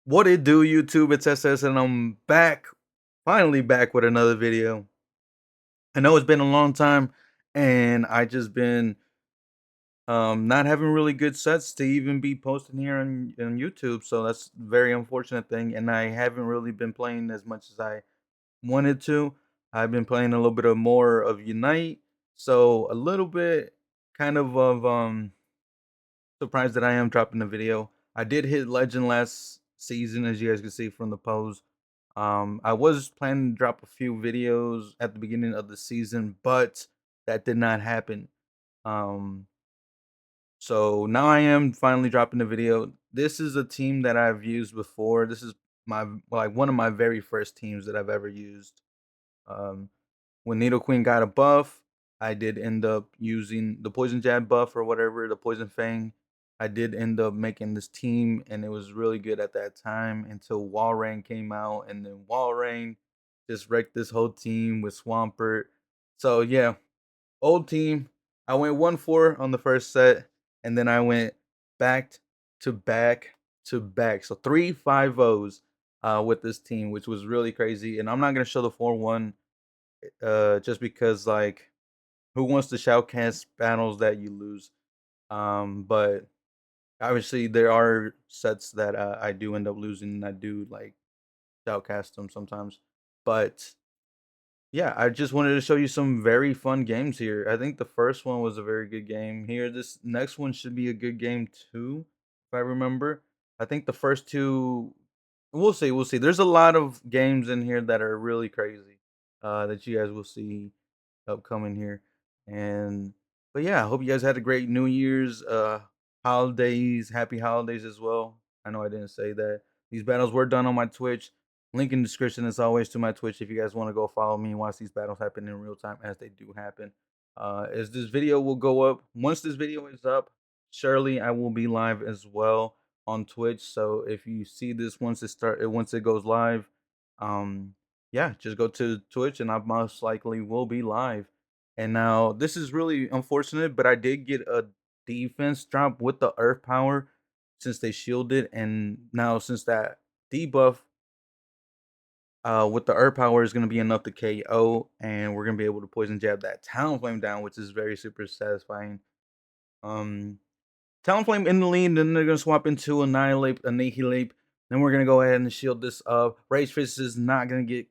What it do, YouTube? It's SS, and I'm back, finally back with another video. I know it's been a long time, and I just been not having really good sets to even be posting here on YouTube. So that's a very unfortunate thing. And I haven't really been playing as much as I wanted to. I've been playing a little bit of more of Unite, so a little bit kind of surprised that I am dropping the video. I did hit legend last season, as you guys can see from the pose. I was planning to drop a few videos at the beginning of the season, but that did not happen. Um, so now I am finally dropping the video. This is a team that I've used before. This is my like one of my very first teams that I've ever used. Um, when Nidoqueen got a buff, I did end up using the Poison Jab buff or whatever, the Poison Fang. I did end up making this team, and it was really good at that time until Walrein came out, and then Walrein just wrecked this whole team with Swampert. So yeah, old team. I went 1-4 on the first set, and then I went back to back to back. So 3 5-0s with this team, which was really crazy. And I'm not gonna show the 4-1 just because like who wants to shoutcast battles that you lose? But obviously there are sets that I do end up losing, and I do like shoutcast them sometimes. But yeah, I just wanted to show you some very fun games here. I think the first one was a very good game. Here, this next one should be a good game too, if I remember. I think the first two, we'll see, we'll see. There's a lot of games in here that are really crazy, that you guys will see upcoming here. And but yeah, I hope you guys had a great New Year's, holidays, happy holidays as well. I know I didn't say that. These battles were done on my Twitch. Link in description as always to my Twitch if you guys want to go follow me and watch these battles happen in real time as they do happen. As this video will go up, once this video is up, surely I will be live as well on Twitch. So if you see this once it goes live, um, yeah, just go to Twitch and I most likely will be live. And now this is really unfortunate, but I did get a defense drop with the earth power since they shielded, and now since that debuff with the earth power is gonna be enough to KO, and we're gonna be able to poison jab that Talonflame down, which is very super satisfying. Um, Talonflame in the lead, then they're gonna swap into Annihilate. Then we're gonna go ahead and shield this up. Rage Fist is not gonna get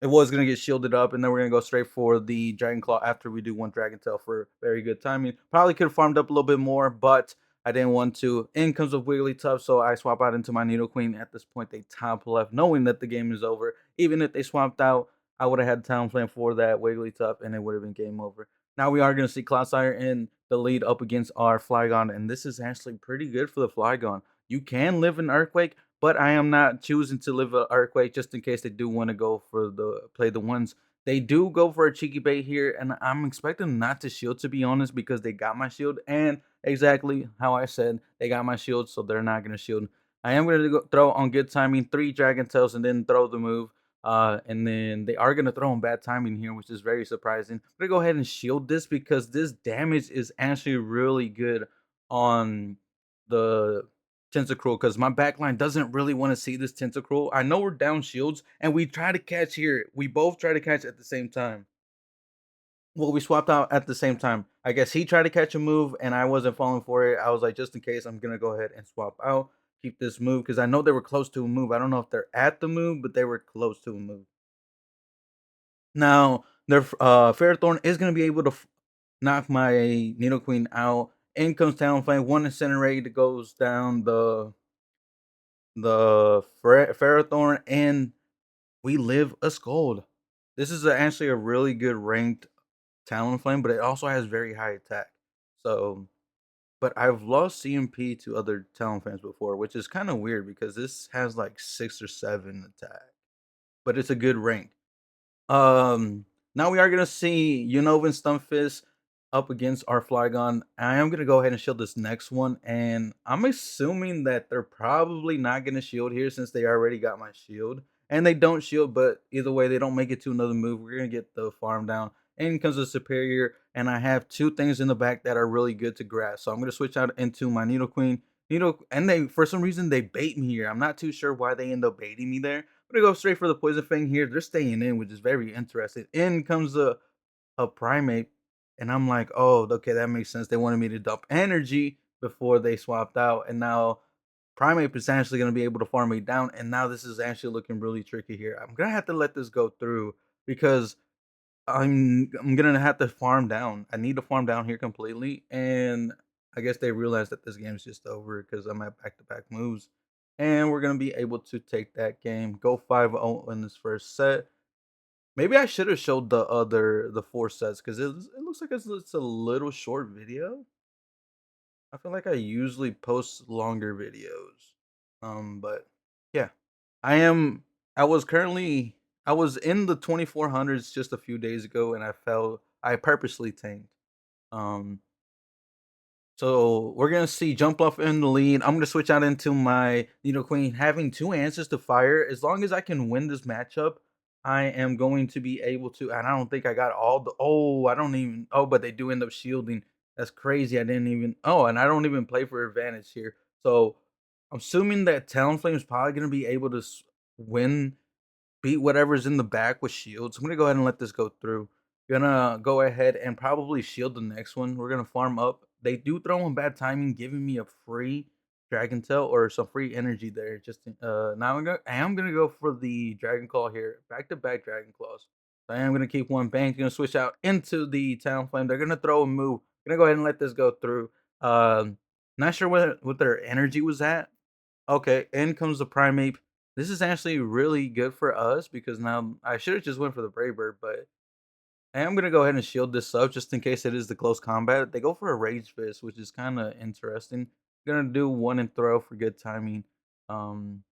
it was gonna get shielded up, and then we're gonna go straight for the Dragon Claw after we do one Dragon Tail for very good timing. Probably could have farmed up a little bit more, but I didn't want to. In comes a Wigglytuff, so I swap out into my Nidoqueen. At this point, they top left, knowing that the game is over. Even if they swapped out, I would have had Talonflame for that Wigglytuff, and it would have been game over. Now we are gonna see Cloudfire in the lead up against our Flygon, and this is actually pretty good for the Flygon. You can live in Earthquake, but I am not choosing to live a Earthquake just in case they do want to go for the play the ones. They do go for a cheeky bait here, and I'm expecting them not to shield, to be honest, because they got my shield, and exactly how I said, they got my shield, so they're not gonna shield. I am gonna go throw on good timing 3 Dragon Tails and then throw the move. And then they are gonna throw on bad timing here, which is very surprising. I'm gonna go ahead and shield this because this damage is actually really good on the Tentacruel, because my backline doesn't really want to see this Tentacruel. I know we're down shields, and we try to catch here. We both try to catch at the same time. Well, we swapped out at the same time. I guess he tried to catch a move, and I wasn't falling for it. I was like, just in case, I'm gonna go ahead and swap out, keep this move, because I know they were close to a move. I don't know if they're at the move, but they were close to a move. Now, their Ferrothorn is gonna be able to knock my Nidoqueen out. In comes Talonflame, one Incinerate goes down the Ferrothorn, and we live a Scold. This is actually a really good ranked Talonflame, but it also has very high attack. So, but I've lost CMP to other Talonflames before, which is kind of weird because this has like 6 or 7 attack, but it's a good rank. Now we are gonna see Unova Stunfisk up against our Flygon. I am gonna go ahead and shield this next one, and I'm assuming that they're probably not gonna shield here since they already got my shield. And they don't shield, but either way, they don't make it to another move. We're gonna get the farm down. In comes a Superior, and I have 2 things in the back that are really good to grab. So I'm gonna switch out into my Nidoqueen, and they for some reason they bait me here. I'm not too sure why they end up baiting me there. I'm gonna go straight for the poison fang here. They're staying in, which is very interesting. In comes a primate, and I'm like, oh, okay, that makes sense. They wanted me to dump energy before they swapped out, and now primate is actually gonna be able to farm me down. And now this is actually looking really tricky here. I'm gonna have to let this go through because I'm gonna have to farm down. I need to farm down here completely, and I guess they realized that this game's just over because I'm at back-to-back moves, and we're gonna be able to take that game, go 5-0 in this first set. Maybe I should have showed the 4 sets because it looks like it's a little short video. I feel like I usually post longer videos, but yeah, I am. I was currently I was in the 2400s just a few days ago, and I purposely tanked. Um, so we're gonna see jump off in the lead. I'm gonna switch out into my Nidoqueen, having 2 answers to fire. As long as I can win this matchup, I am going to be able to. And I don't think I got all the. Oh, I don't even. Oh, but they do end up shielding. That's crazy. I didn't even. Oh, and I don't even play for advantage here. So I'm assuming that Talonflame is probably gonna be able to win, beat whatever's in the back with shields. I'm gonna go ahead and let this go through. Gonna go ahead and probably shield the next one. We're gonna farm up. They do throw in bad timing, giving me a free Dragon Tail or some free energy there. Now I am gonna go for the Dragon Claw here. Back to back Dragon Claws. So I am gonna keep one bank. Gonna switch out into the Talonflame. They're gonna throw a move. Gonna go ahead and let this go through. Not sure what their energy was at. Okay, in comes the Primate. This is actually really good for us because now I should have just went for the Brave Bird, but I am gonna go ahead and shield this up just in case it is the close combat. They go for a Rage Fist, which is kind of interesting. Gonna do one and throw for good timing. Um,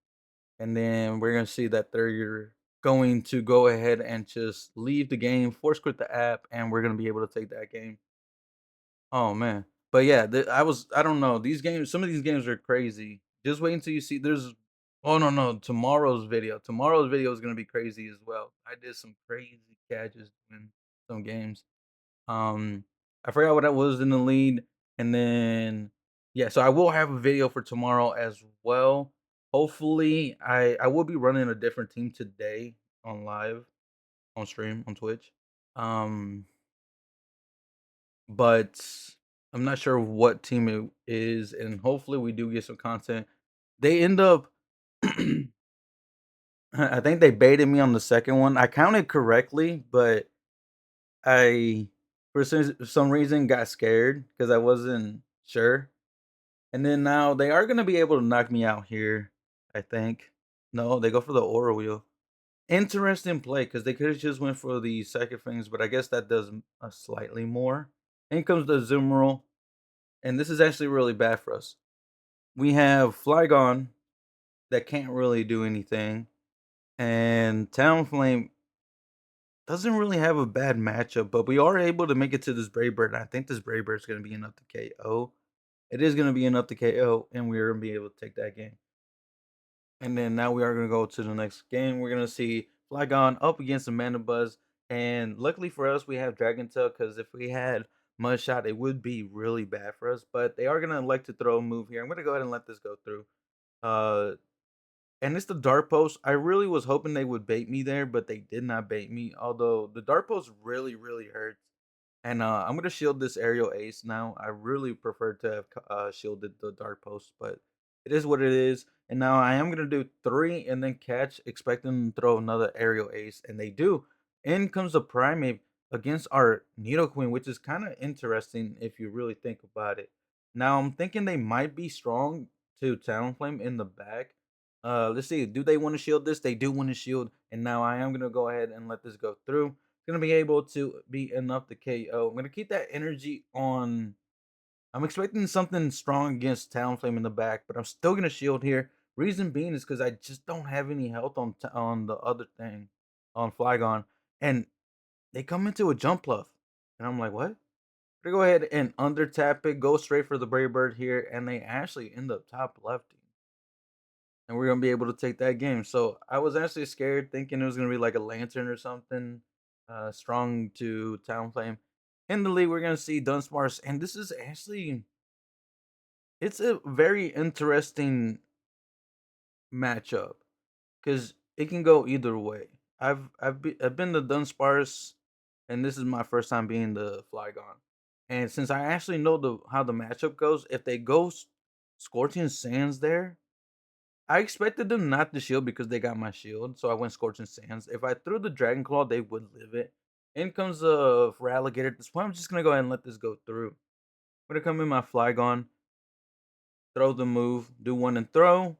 and then we're gonna see that they're going to go ahead and just leave the game, force quit the app, and we're gonna be able to take that game. Oh, man. But yeah, I don't know, these games some of these games are crazy. Just wait until you see there's oh, no, no, tomorrow's video is gonna be crazy as well. I did some crazy catches in some games. Um, I forgot what I was in the lead, and then yeah, so I will have a video for tomorrow as well. Hopefully, I will be running a different team today on live, on stream, on Twitch. Um but I'm not sure what team it is, and hopefully we do get some content. They end up I think they baited me on the second one. I counted correctly, but I for some reason got scared because I wasn't sure. And then now they are gonna be able to knock me out here, I think. No, they go for the aura wheel. Interesting play because they could have just went for the second things, but I guess that does slightly more. In comes the Zoomerl. And this is actually really bad for us. We have Flygon that can't really do anything, and Talonflame doesn't really have a bad matchup, but we are able to make it to this Brave Bird. And I think this Brave Bird is going to be enough to KO. It is going to be enough to KO, and we're going to be able to take that game. And then now we are going to go to the next game. We're going to see Flygon up against the Manabuzz. And luckily for us, we have Dragon Tail because if we had Mudshot, it would be really bad for us. But they are going to elect to throw a move here. I'm going to go ahead and let this go through. Uh, and it's the dart post. I really was hoping they would bait me there, but they did not bait me. Although the dart post really, really hurts. And I'm gonna shield this aerial ace now. I really prefer to have shielded the dart post, but it is what it is. And now I am gonna do 3 and then catch, expecting them to throw another aerial ace, and they do. In comes the primate against our Nidoqueen, which is kind of interesting if you really think about it. Now I'm thinking they might be strong to Talonflame in the back. Let's see. Do they want to shield this? They do want to shield, and now I am gonna go ahead and let this go through. Gonna be able to be enough to KO. I'm gonna keep that energy on. I'm expecting something strong against Talonflame in the back, but I'm still gonna shield here. Reason being is because I just don't have any health on the other thing, on Flygon, and they come into a jump bluff, and I'm like, what? Gonna go ahead and under tap it, go straight for the Brave Bird here, and they actually end up top lefting, and we're gonna be able to take that game. So I was actually scared, thinking it was gonna be like a lantern or something, strong to Talonflame. In the league, we're gonna see Dunsparce, and this is actually It's a very interesting matchup because it can go either way. I've been to Dunsparce, and this is my first time being the Flygon. And since I actually know the how the matchup goes, if they go Scorching Sands there, I expected them not to shield because they got my shield, so I went Scorching Sands. If I threw the Dragon Claw, they would live it. In comes a Alligator. At this point, I'm just gonna go ahead and let this go through. I'm gonna come in my Flygon, throw the move, do one and throw.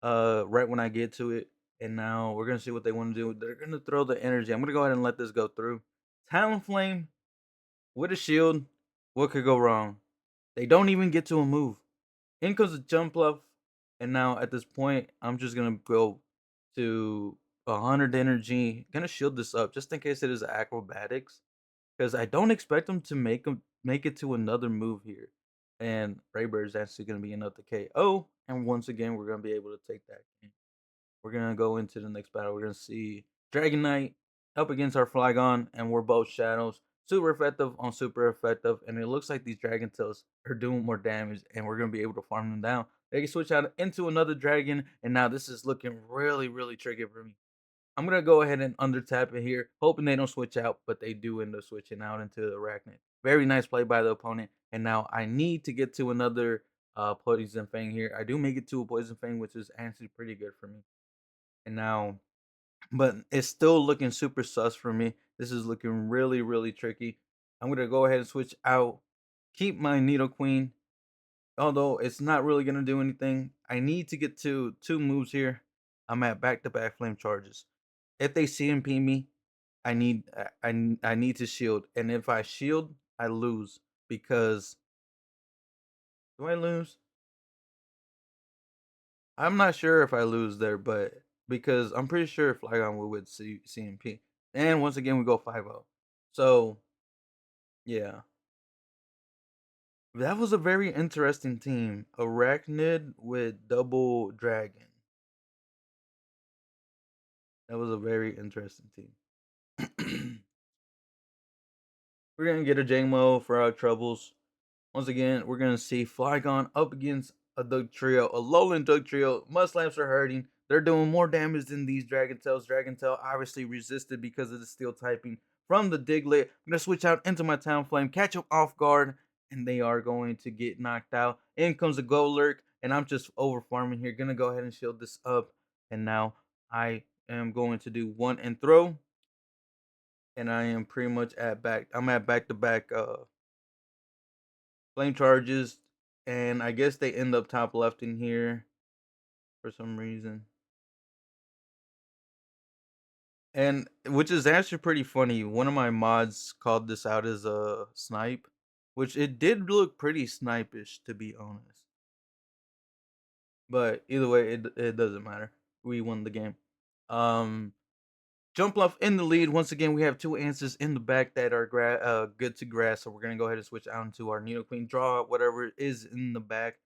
Right when I get to it, and now we're gonna see what they want to do. They're gonna throw the energy. I'm gonna go ahead and let this go through. Talonflame with a shield. What could go wrong? They don't even get to a move. In comes a jump bluff, and now at this point, I'm just gonna go to 100 energy. Gonna shield this up just in case it is acrobatics, because I don't expect them make it to another move here. And Raybird's is actually gonna be enough to KO, and once again, we're gonna be able to take that game. We're gonna go into the next battle. We're gonna see Dragon Knight up against our Flygon, and we're both shadows. Super effective on super effective, and it looks like these Dragon Tails are doing more damage, and we're gonna be able to farm them down. They can switch out into another dragon, and now this is looking really, really tricky for me. I'm gonna go ahead and under tap it here, hoping they don't switch out, but they do end up switching out into the Arachnid. Very nice play by the opponent, and now I need to get to another Poison Fang here. I do make it to a Poison Fang, which is actually pretty good for me. And now, but it's still looking super sus for me. This is looking really, really tricky. I'm gonna go ahead and switch out, keep my Nidoqueen, although it's not really gonna do anything. I need to get to two moves here. I'm at back-to-back flame charges. If they CMP me, I need to shield, and if I shield, I lose because do I lose? I'm not sure if I lose there, but because I'm pretty sure Flygon will with CMP. And once again, we go 5-0. So, yeah. That was a very interesting team. Arachnid with double dragon. That was a very interesting team. We're gonna get a Jangmo for our troubles. Once again, we're gonna see Flygon up against a Doug Trio, a Lowland Doug Trio. Muslamps are hurting. They're doing more damage than these Dragon Tails. Dragon Tail obviously resisted because of the steel typing from the Diglett. I'm gonna switch out into my Town Flame, catch them off guard, and they are going to get knocked out. In comes a Golurk, and I'm just over farming here. Gonna go ahead and shield this up, and now I am going to do one and throw, and I am pretty much at back. I'm at back to back flame charges, and I guess they end up top left in here for some reason. And which is actually pretty funny. One of my mods called this out as a snipe, which it did look pretty snipish to be honest. But either way, it doesn't matter. We won the game. Um Jump Bluff in the lead. Once again, we have two answers in the back that are good to grass. So we're going to go ahead and switch out into our Nidoqueen. Draw whatever is in the back.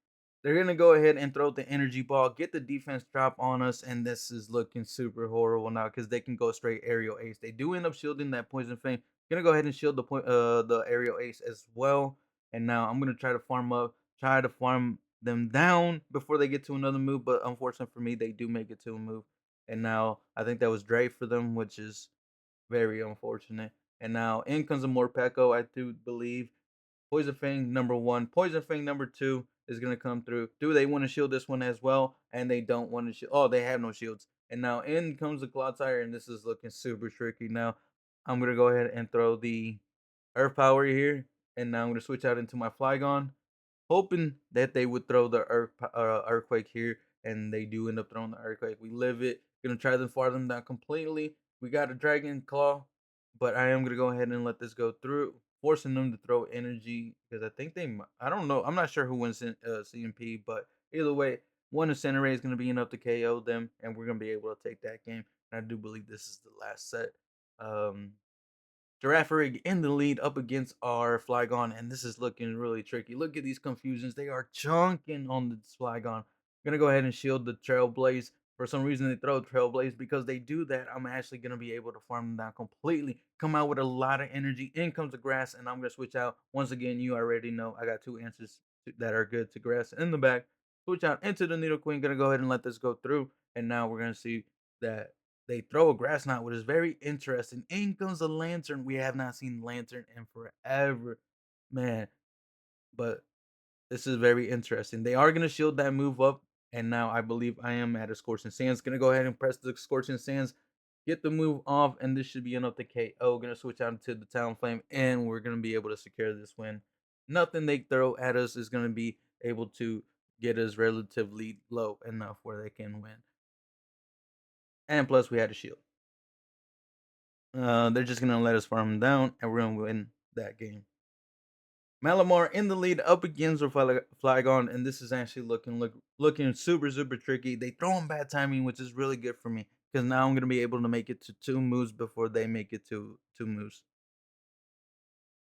They're going to go ahead and throw the energy ball, get the defense drop on us. And this is looking super horrible now because they can go straight aerial ace. They do end up shielding that Poison Fang. Going to go ahead and shield the aerial ace as well. And now I'm going to try to farm up, try to farm them down before they get to another move. But unfortunately for me, they do make it to a move. And now I think that was Dre for them, which is very unfortunate. And now in comes a Morpeko, I do believe. Poison Fang number one. Poison Fang number two is gonna come through. Do they want to shield this one as well? And they don't want to shield. Oh, they have no shields. And now in comes the Clodsire, and this is looking super tricky. Now I'm gonna go ahead and throw the Earth Power here, and now I'm gonna switch out into my Flygon, hoping that they would throw the earthquake here, and they do end up throwing the earthquake. We live it. Gonna try to far them down completely. We got a dragon claw, but I am gonna go ahead and let this go through, forcing them to throw energy because I think they. I don't know. I'm not sure who wins CMP, but either way, one Incinerate is gonna be enough to KO them, and we're gonna be able to take that game. And I do believe this is the last set. Um, Girafarig in the lead up against our Flygon, and this is looking really tricky. Look at these confusions. They are chunking on the Flygon. I'm gonna go ahead and shield the Trailblaze. For some reason, they throw Trailblaze. Because they do that, I'm actually gonna be able to farm them down completely. Come out with a lot of energy. In comes the grass, and I'm gonna switch out. Once again, you already know I got two answers that are good to grass in the back. Switch out into the Nidoqueen. Gonna go ahead and let this go through, and now we're gonna see that they throw a grass knot, which is very interesting. In comes a lantern. We have not seen lantern in forever, man. But this is very interesting. They are gonna shield that move up, and now I believe I am at a Scorching Sands. Gonna go ahead and press the Scorching Sands, get the move off, and this should be enough to KO. Gonna switch out to the Talonflame, and we're gonna be able to secure this win. Nothing they throw at us is gonna be able to get us relatively low enough where they can win. And plus, we had a shield. They're just gonna let us farm them down, and we're gonna win that game. Malamar in the lead up against Flygon, and this is actually looking super tricky. They throw him bad timing, which is really good for me because now I'm gonna be able to make it to 2 moves before they make it to 2 moves.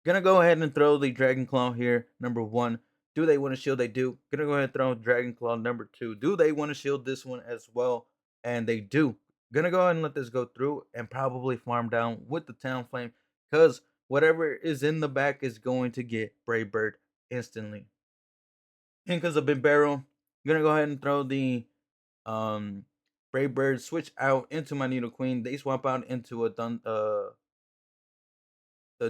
Gonna go ahead and throw the Dragon Claw here. Number one, do they want to shield? They do. Gonna go ahead and throw Dragon Claw number two. Do they want to shield this one as well? And they do. Gonna go ahead and let this go through and probably farm down with the Talonflame because whatever is in the back is going to get Brave Bird instantly. And because of Big Barrel, I'm gonna go ahead and throw the um Brave Bird, switch out into my Nidoqueen. They swap out into the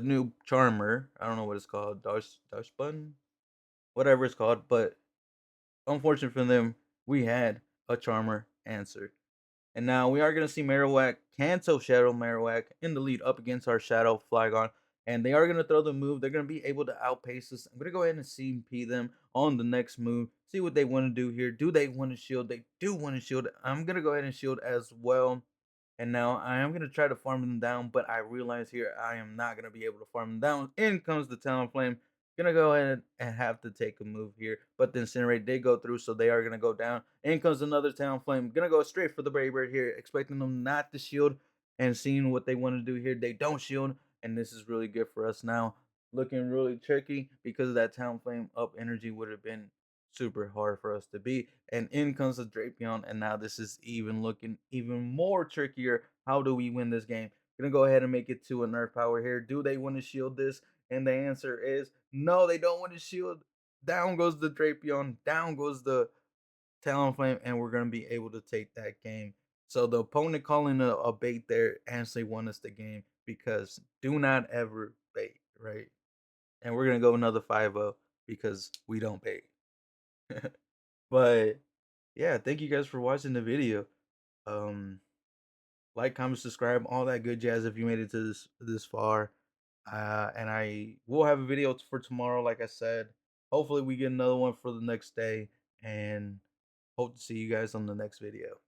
new Charmer. I don't know what it's called, Dash Button, whatever it's called. But unfortunate for them, we had a Charmer answer. And now we are going to see Marowak cancel Shadow Marowak in the lead up against our Shadow Flygon. And they are going to throw the move. They're going to be able to outpace us. I'm going to go ahead and CP them on the next move. See what they want to do here. Do they want to shield? They do want to shield. I'm going to go ahead and shield as well. And now I am going to try to farm them down, but I realize here I am not going to be able to farm them down. In comes the Talonflame. Gonna go ahead and have to take a move here, but the Incinerate did go through, so they are gonna go down. In comes another Talonflame. Gonna go straight for the Brave Bird here, expecting them not to shield and seeing what they want to do here. They don't shield, and this is really good for us now. Looking really tricky because of that Talonflame up energy would have been super hard for us to beat. And in comes the Drapion, and now this is even looking even more trickier. How do we win this game? Gonna go ahead and make it to a Nerf power here. Do they want to shield this? And the answer is no, they don't want to shield. Down goes the Drapion, down goes the Talonflame, and we're gonna be able to take that game. So the opponent calling a bait there actually won us the game because do not ever bait, right? And we're gonna go another 5-0 because we don't bait. But yeah, thank you guys for watching the video. Um, like, comment, subscribe, all that good jazz if you made it to this far. And I will have a video for tomorrow, like I said. Hopefully, we get another one for the next day, and hope to see you guys on the next video.